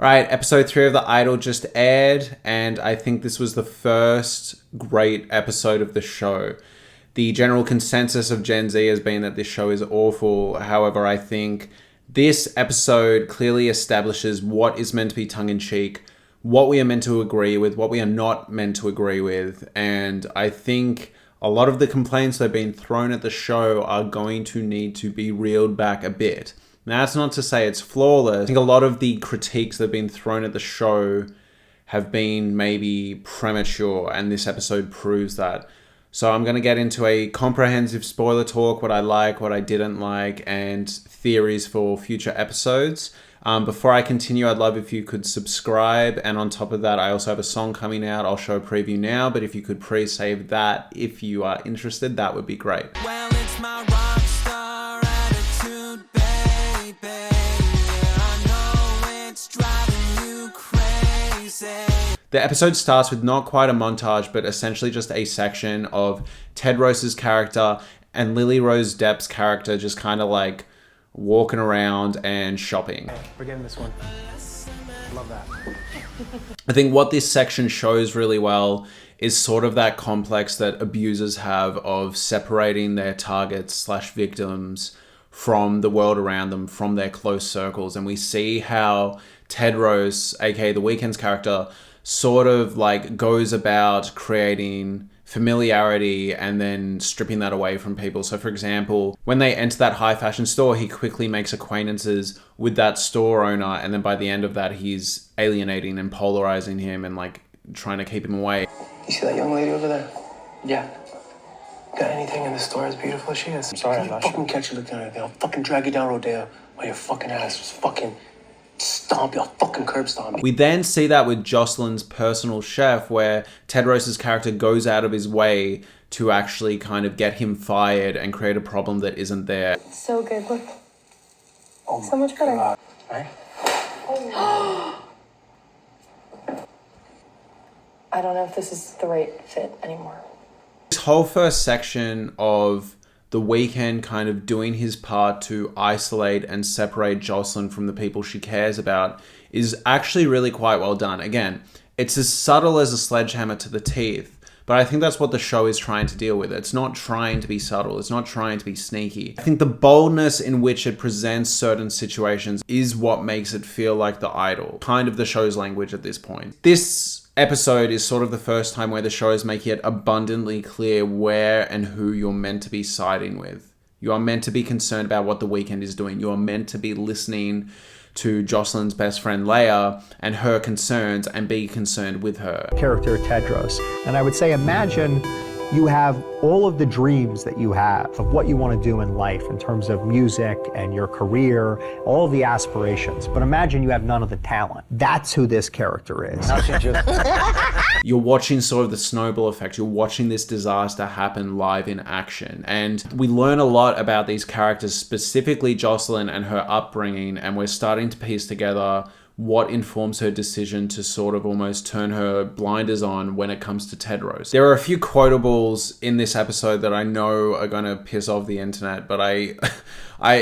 Right, episode 3 of The Idol just aired, and I think this was the first great episode of the show. The general consensus of Gen Z has been that this show is awful. However, I think this episode clearly establishes what is meant to be tongue-in-cheek, what we are meant to agree with, what we are not meant to agree with, and I think a lot of the complaints that have been thrown at the show are going to need to be reeled back a bit. Now, that's not to say it's flawless. I think a lot of the critiques that have been thrown at the show have been maybe premature, and this episode proves that. So I'm going to get into a comprehensive spoiler talk, what I like, what I didn't like, and theories for future episodes. Before I continue, I'd love if you could subscribe, and on top of that, I also have a song coming out. I'll show a preview now, but if you could pre-save that if you are interested, that would be great. Well, it's my rock star attitude, baby. Yeah, I know it's driving you crazy. The episode starts with not quite a montage, but essentially just a section of Tedros' character and Lily Rose Depp's character just kind of like walking around and shopping. We're getting this one. Love that. I think what this section shows really well is sort of that complex that abusers have of separating their targets / victims from the world around them, from their close circles. And we see how Tedros, aka The Weeknd's character, sort of like goes about creating familiarity and then stripping that away from people. So for example, when they enter that high fashion store, he quickly makes acquaintances with that store owner, and then by the end of that, he's alienating and polarizing him and like trying to keep him away. You see that young lady over there? Yeah. Got anything in the store as beautiful as she is? I'm sorry, I'm You not fucking sure. catch you looking at anything. I'll fucking drag you down Rodeo while your fucking ass was fucking stomp you. I'll fucking curb stomp you. We then see that with Jocelyn's personal chef, where Tedros' character goes out of his way to actually kind of get him fired and create a problem that isn't there. So good. Look, Oh so much better. God. Right? I don't know if this is the right fit anymore. This whole first section of The Weeknd kind of doing his part to isolate and separate Jocelyn from the people she cares about is actually really quite well done. Again, it's as subtle as a sledgehammer to the teeth, but I think that's what the show is trying to deal with. It's not trying to be subtle. It's not trying to be sneaky. I think the boldness in which it presents certain situations is what makes it feel like The Idol, kind of the show's language at this point. This episode is sort of the first time where the show is making it abundantly clear where and who you're meant to be siding with. You are meant to be concerned about what The Weeknd is doing. You are meant to be listening to Jocelyn's best friend Leia and her concerns and be concerned with her. Character Tedros. And I would say, imagine you have all of the dreams that you have of what you want to do in life in terms of music and your career, all of the aspirations. But imagine you have none of the talent. That's who this character is. You're watching sort of the snowball effect. You're watching this disaster happen live in action. And we learn a lot about these characters, specifically Jocelyn and her upbringing, and we're starting to piece together what informs her decision to sort of almost turn her blinders on when it comes to Tedros. There are a few quotables in this episode that I know are going to piss off the internet, but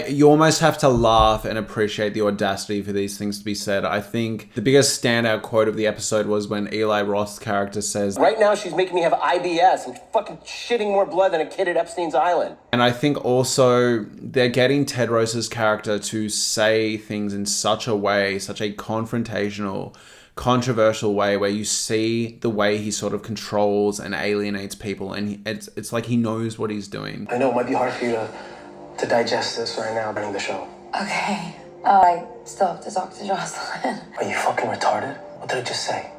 you almost have to laugh and appreciate the audacity for these things to be said. I think the biggest standout quote of the episode was when Eli Roth's character says, Right now, she's making me have IBS. I'm fucking shitting more blood than a kid at Epstein's Island. and I think also they're getting Tedros' character to say things in such a way, such a confrontational, controversial way, where you see the way he sort of controls and alienates people, and it's like he knows what he's doing. I know it might be hard for you to digest this right now running the show. Okay. I still have to talk to Jocelyn. Are you fucking retarded? What did I just say?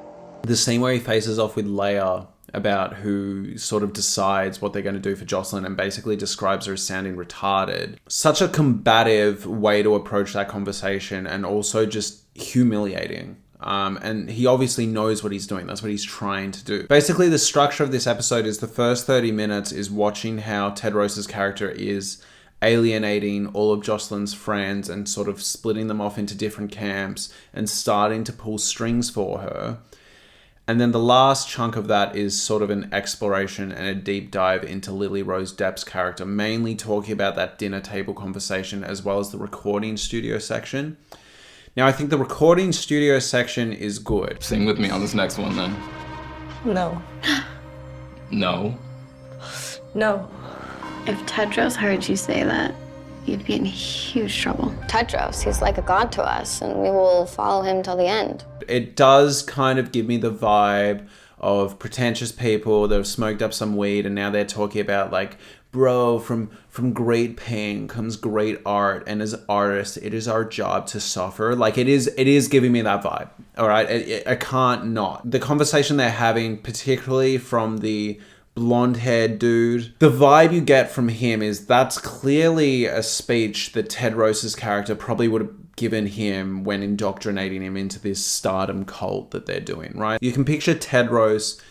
The scene where he faces off with Leia about who sort of decides what they're going to do for Jocelyn and basically describes her as sounding retarded. Such a combative way to approach that conversation, and also just humiliating. And he obviously knows what he's doing. That's what he's trying to do. Basically, the structure of this episode is the first 30 minutes is watching how Tedros' character is alienating all of Jocelyn's friends and sort of splitting them off into different camps and starting to pull strings for her. And then the last chunk of that is sort of an exploration and a deep dive into Lily Rose Depp's character, mainly talking about that dinner table conversation as well as the recording studio section. Now, I think the recording studio section is good. Sing with me on this next one, then. No. No. No. If Tedros heard you say that, you'd be in huge trouble. Tedros, he's like a god to us, and we will follow him till the end. It does kind of give me the vibe of pretentious people that have smoked up some weed and now they're talking about like, bro, from great pain comes great art, and as artists, it is our job to suffer. Like it is giving me that vibe. All right, I can't not. The conversation they're having, particularly from the blonde-haired dude, the vibe you get from him is that's clearly a speech that Tedros' character probably would have given him when indoctrinating him into this stardom cult that they're doing, right? You can picture Tedros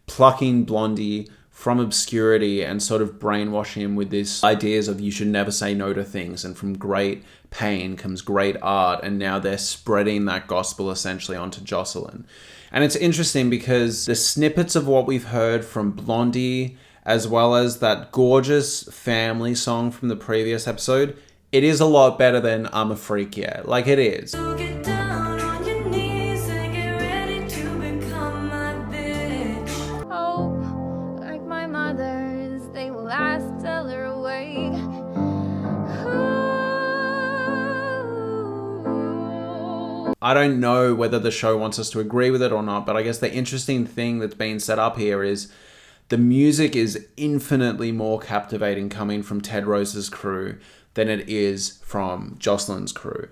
plucking Blondie from obscurity and sort of brainwashing him with this ideas of you should never say no to things, and from great pain comes great art, and now they're spreading that gospel essentially onto Jocelyn. And it's interesting because the snippets of what we've heard from Blondie, as well as that gorgeous family song from the previous episode, it is a lot better than I'm a Freak, yeah. Like, it is. Get down on your knees and get ready to become my bitch. Oh, like my mother's, they will ask till they're awake. I don't know whether the show wants us to agree with it or not, but I guess the interesting thing that's being set up here is the music is infinitely more captivating coming from Tedros' crew than it is from Jocelyn's crew.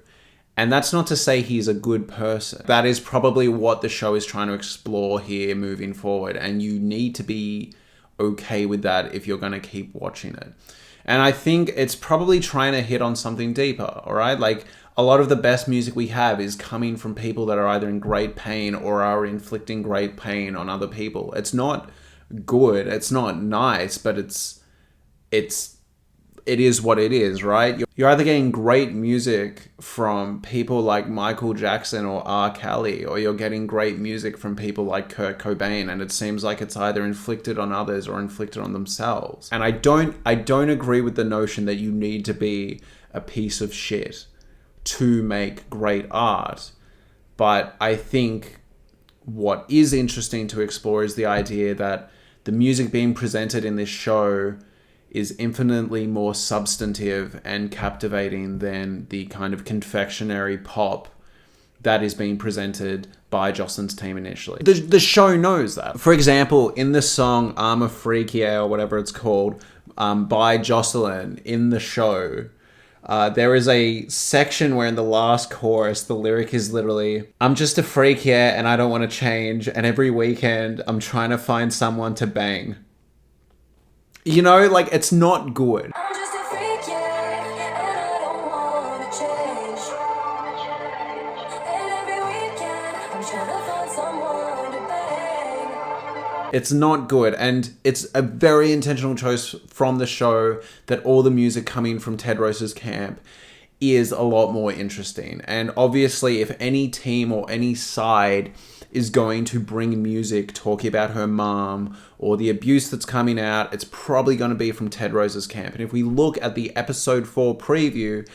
And that's not to say he's a good person. That is probably what the show is trying to explore here moving forward, and you need to be okay with that if you're going to keep watching it. And I think it's probably trying to hit on something deeper, all right? Like, a lot of the best music we have is coming from people that are either in great pain or are inflicting great pain on other people. It's not good, it's not nice, but it is what it is, right? You're either getting great music from people like Michael Jackson or R. Kelly, or you're getting great music from people like Kurt Cobain, and it seems like it's either inflicted on others or inflicted on themselves. And I don't agree with the notion that you need to be a piece of shit to make great art. But I think what is interesting to explore is the idea that the music being presented in this show is infinitely more substantive and captivating than the kind of confectionery pop that is being presented by Jocelyn's team initially. The show knows that. For example, in the song I'm a Freak, yeah, or whatever it's called, by Jocelyn in the show, there is a section where in the last chorus, the lyric is literally, I'm just a freak, yeah, and I don't want to change, and every weekend I'm trying to find someone to bang. You know, like, it's not good. I'm just a freak, yeah, and I don't wanna change. And every weekend, I'm trying to find someone to bang. It's not good, and it's a very intentional choice from the show that all the music coming from Tedros' camp is a lot more interesting. And obviously, if any team or any side is going to bring music talking about her mom or the abuse that's coming out, it's probably going to be from Tedros' camp. And if we look at the episode 4 preview,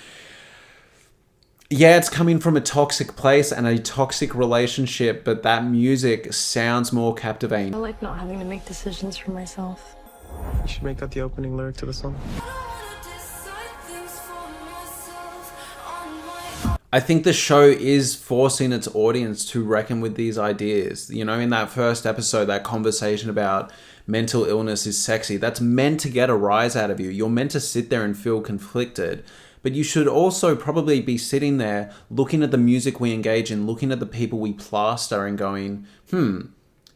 yeah, it's coming from a toxic place and a toxic relationship, but that music sounds more captivating. I like not having to make decisions for myself. You should make that the opening lyric to the song. I think the show is forcing its audience to reckon with these ideas. You know, in that first episode, that conversation about mental illness is sexy, that's meant to get a rise out of you. You're meant to sit there and feel conflicted. But you should also probably be sitting there looking at the music we engage in, looking at the people we plaster and going,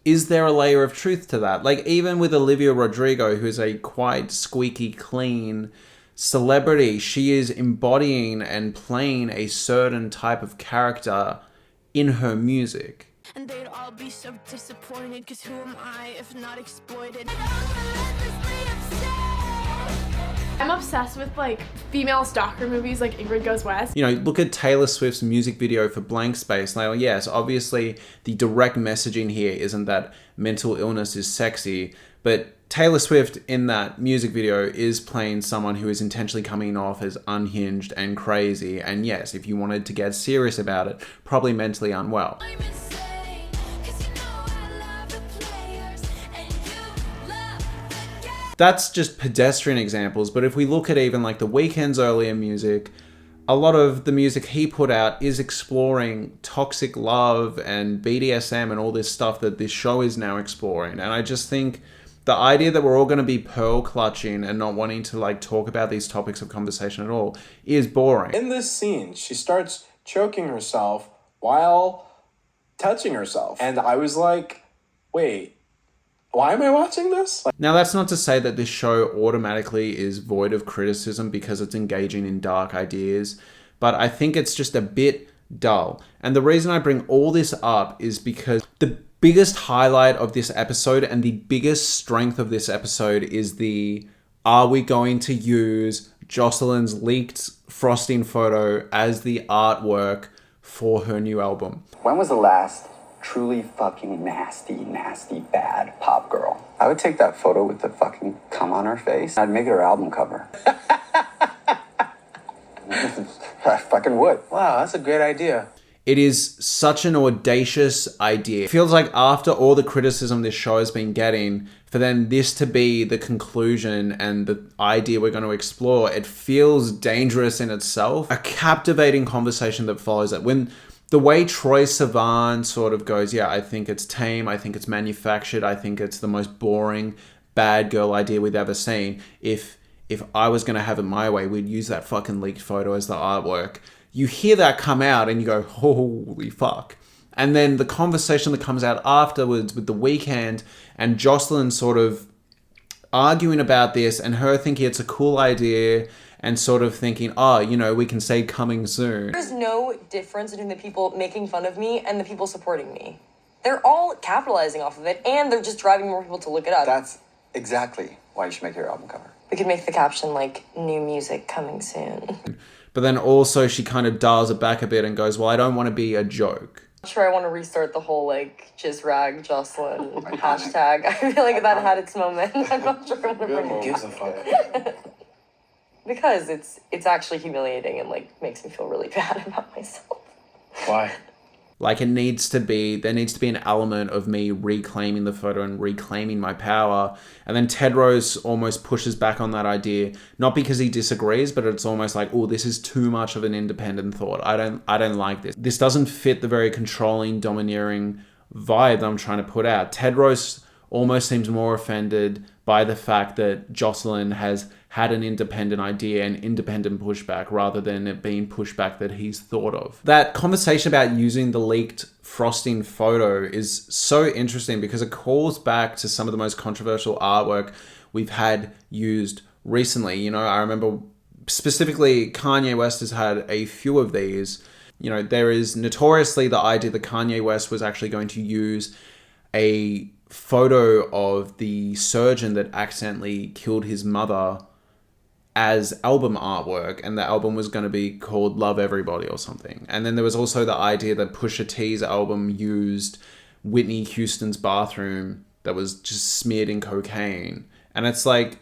is there a layer of truth to that? Like, even with Olivia Rodrigo, who's a quite squeaky clean celebrity, she is embodying and playing a certain type of character in her music. And they'd all be so disappointed, cause who am I if not exploited? I'm obsessed with like female stalker movies like Ingrid Goes West. You know, look at Taylor Swift's music video for Blank Space. Now, yes, obviously the direct messaging here isn't that mental illness is sexy, but Taylor Swift in that music video is playing someone who is intentionally coming off as unhinged and crazy. And yes, if you wanted to get serious about it, probably mentally unwell. That's just pedestrian examples, but if we look at even like The Weeknd's earlier music, a lot of the music he put out is exploring toxic love and BDSM and all this stuff that this show is now exploring. And I just think the idea that we're all going to be pearl clutching and not wanting to like talk about these topics of conversation at all is boring. In this scene, she starts choking herself while touching herself. And I was like, wait, why am I watching this? Now, that's not to say that this show automatically is void of criticism because it's engaging in dark ideas, but I think it's just a bit dull. And the reason I bring all this up is because the biggest highlight of this episode and the biggest strength of this episode is the, are we going to use Jocelyn's leaked frosting photo as the artwork for her new album? When was the last truly fucking nasty, bad pop girl? I would take that photo with the fucking cum on her face. I'd make it her album cover. I fucking would. Wow, that's a great idea. It is such an audacious idea. It feels like after all the criticism this show has been getting, for then this to be the conclusion and the idea we're going to explore, it feels dangerous in itself. A captivating conversation that follows it. When the way Troye Sivan sort of goes, yeah, I think it's tame, I think it's manufactured, I think it's the most boring bad girl idea we've ever seen. If I was going to have it my way, we'd use that fucking leaked photo as the artwork. You hear that come out and you go, holy fuck. And then the conversation that comes out afterwards with The Weeknd and Jocelyn sort of arguing about this and her thinking it's a cool idea and sort of thinking, oh, you know, we can say coming soon. There's no difference between the people making fun of me and the people supporting me. They're all capitalizing off of it, and they're just driving more people to look it up. That's exactly why you should make your album cover. We could make the caption like, new music coming soon. But then also she kind of dials it back a bit and goes, well, I don't want to be a joke. I'm sure I want to restart the whole like jizz rag Jocelyn hashtag. I feel like that had its moment. I'm not sure I want to bring it. Who gives a fuck? Because it's actually humiliating and like makes me feel really bad about myself. Why? Like there needs to be an element of me reclaiming the photo and reclaiming my power. And then Tedros almost pushes back on that idea, not because he disagrees, but it's almost like, oh, this is too much of an independent thought. I don't like this. This doesn't fit the very controlling, domineering vibe that I'm trying to put out. Tedros almost seems more offended by the fact that Jocelyn has had an independent idea and independent pushback rather than it being pushback that he's thought of. That conversation about using the leaked frosting photo is so interesting because it calls back to some of the most controversial artwork we've had used recently. You know, I remember specifically Kanye West has had a few of these. You know, there is notoriously the idea that Kanye West was actually going to use a photo of the surgeon that accidentally killed his mother as album artwork, and the album was going to be called Love Everybody or something. And then there was also the idea that Pusha T's album used Whitney Houston's bathroom that was just smeared in cocaine. And it's like,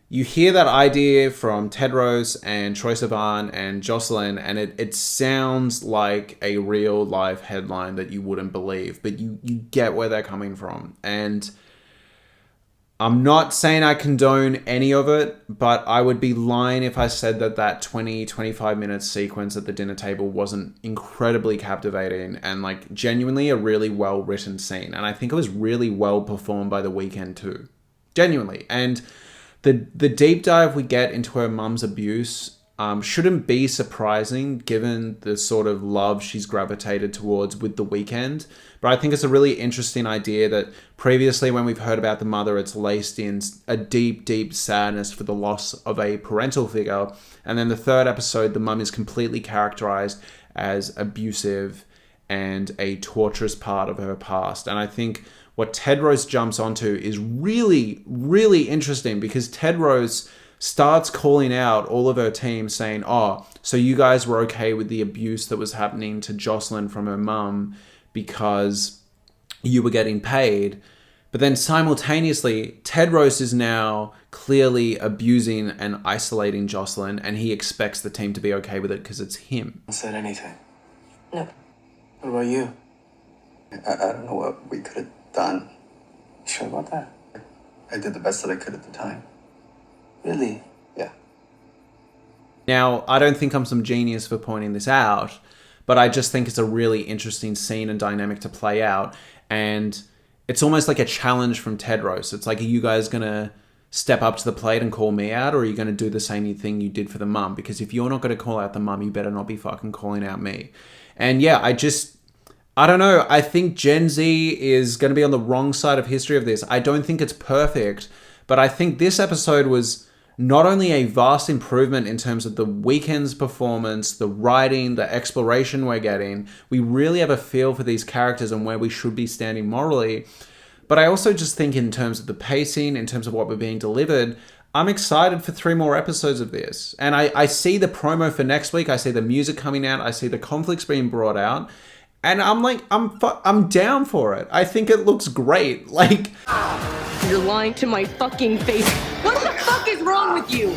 you hear that idea from Tedros and Troye Sivan and Jocelyn, and it sounds like a real life headline that you wouldn't believe, but you get where they're coming from. And I'm not saying I condone any of it, but I would be lying if I said that 20-25 minute sequence at the dinner table wasn't incredibly captivating and like genuinely a really well written scene. And I think it was really well performed by The Weeknd too. Genuinely. And the deep dive we get into her mum's abuse shouldn't be surprising given the sort of love she's gravitated towards with The Weeknd. But I think it's a really interesting idea that previously when we've heard about the mother, it's laced in a deep, deep sadness for the loss of a parental figure. And then the third episode, the mum is completely characterized as abusive and a torturous part of her past. And I think what Tedros jumps onto is really, really interesting because Tedros starts calling out all of her team saying, oh, so you guys were okay with the abuse that was happening to Jocelyn from her mum because you were getting paid. But then simultaneously, Tedros is now clearly abusing and isolating Jocelyn, and he expects the team to be okay with it because it's him. Said anything. No. What about you? I don't know what we could have done. You sure about that? I did the best that I could at the time. Really? Yeah. Now, I don't think I'm some genius for pointing this out, but I just think it's a really interesting scene and dynamic to play out. And it's almost like a challenge from Tedros. It's like, are you guys going to step up to the plate and call me out, or are you going to do the same thing you did for the mum? Because if you're not going to call out the mum, you better not be fucking calling out me. And yeah, I don't know. I think Gen Z is going to be on the wrong side of history of this. I don't think it's perfect, but I think this episode was not only a vast improvement in terms of the Weeknd's performance, the writing, the exploration we're getting. We really have a feel for these characters and where we should be standing morally. But I also just think in terms of the pacing, in terms of what we're being delivered, I'm excited for 3 more episodes of this. And I see the promo for next week. I see the music coming out. I see the conflicts being brought out. And I'm like, I'm down for it. I think it looks great. Like, You're lying to my fucking face. What the fuck is wrong with you?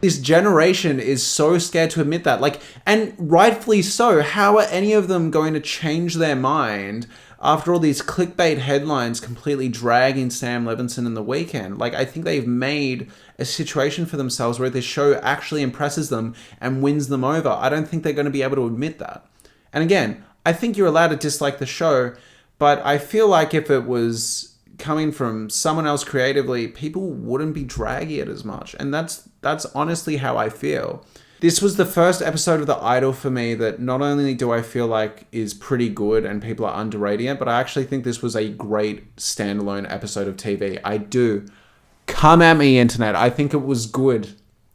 this generation is so scared to admit that. Like, and rightfully so. How are any of them going to change their mind after all these clickbait headlines completely dragging Sam Levinson in The Weeknd? Like, I think they've made a situation for themselves where this show actually impresses them and wins them over. I don't think they're going to be able to admit that. And again, I think you're allowed to dislike the show, but I feel like if it was coming from someone else creatively, people wouldn't be dragging it as much. And that's honestly how I feel. This was the first episode of The Idol for me that not only do I feel like is pretty good and people are underrating it, but I actually think this was a great standalone episode of TV. I do. Come at me, internet. I think it was good.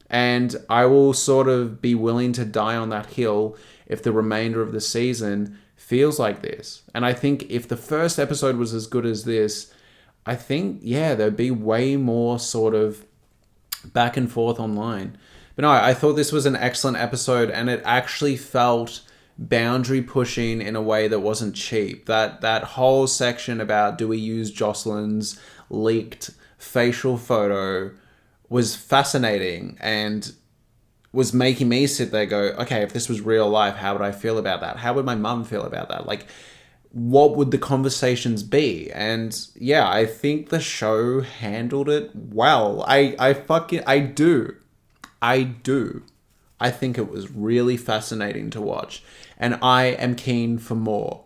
And I will sort of be willing to die on that hill if the remainder of the season feels like this. And I think if the first episode was as good as this, I think, yeah, there'd be way more sort of back and forth online. But no, I thought this was an excellent episode, and it actually felt boundary pushing in a way that wasn't cheap. That whole section about do we use Jocelyn's leaked facial photo was fascinating and was making me sit there go, okay, if this was real life, how would I feel about that? How would my mum feel about that? Like, what would the conversations be? And yeah, I think the show handled it well. I do. I think it was really fascinating to watch, and I am keen for more.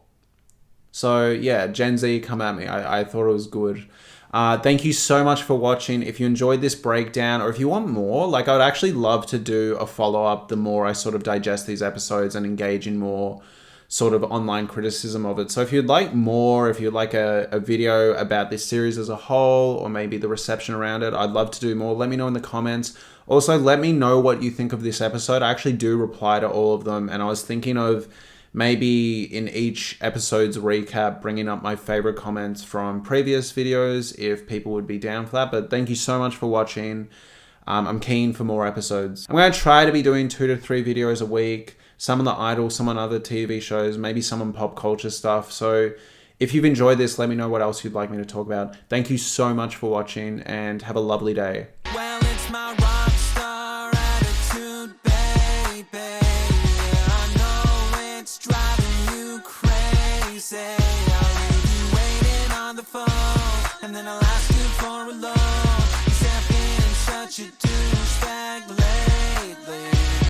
So yeah, Gen Z, come at me. I thought it was good. Thank you so much for watching. If you enjoyed this breakdown, or if you want more, like, I would actually love to do a follow-up the more I sort of digest these episodes and engage in more sort of online criticism of it. So if you'd like more, if you'd like a video about this series as a whole, or maybe the reception around it, I'd love to do more. Let me know in the comments. Also, let me know what you think of this episode. I actually do reply to all of them, and I was thinking of maybe in each episode's recap bringing up my favorite comments from previous videos if people would be down for that. But thank you so much for watching. I'm keen for more episodes. I'm going to try to be doing 2 to 3 videos a week. Some on The Idol, some on other TV shows, maybe some on pop culture stuff. So if you've enjoyed this, let me know what else you'd like me to talk about. Thank you so much for watching, and have a lovely day.